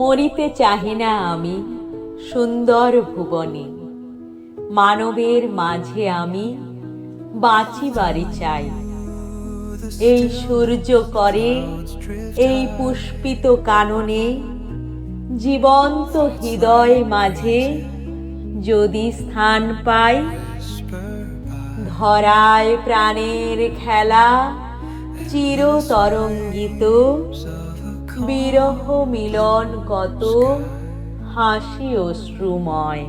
মরিতে চাহি না আমি সুন্দর ভুবনে, মানবের মাঝে আমি বাঁচিবারে চাই। এই সূর্য করে এই পুষ্পিত কাননে, জীবন্ত হৃদয় মাঝে যদি স্থান পাই। ধরায় প্রাণের খেলা চিরতরঙ্গিত, বিরহ মিলন কত হাসি অশ্রুময়।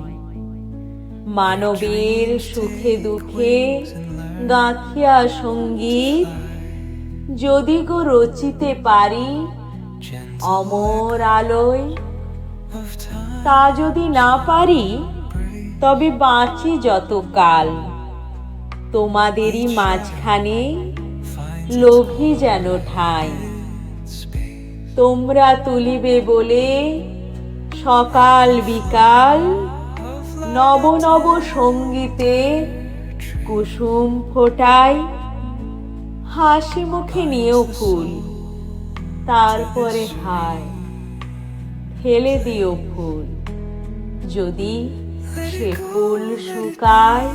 মানবের সুখে দুঃখে গাঁথিয়া সঙ্গীত, যদি গো রচিতে পারি অমর আলোয়। তা যদি না পারি তবে বাঁচি যতকাল, তোমাদেরই মাঝখানে লোভী যেন ঠাঁই। তোমরা তুলিবে বলে সকাল বিকাল, নব নব সঙ্গীতে কুসুম ফোটাই। হাসি মুখে নিও ফুল, তারপরে হায় ফেলে দিও ফুল, যদি সে ফুল শুকায়।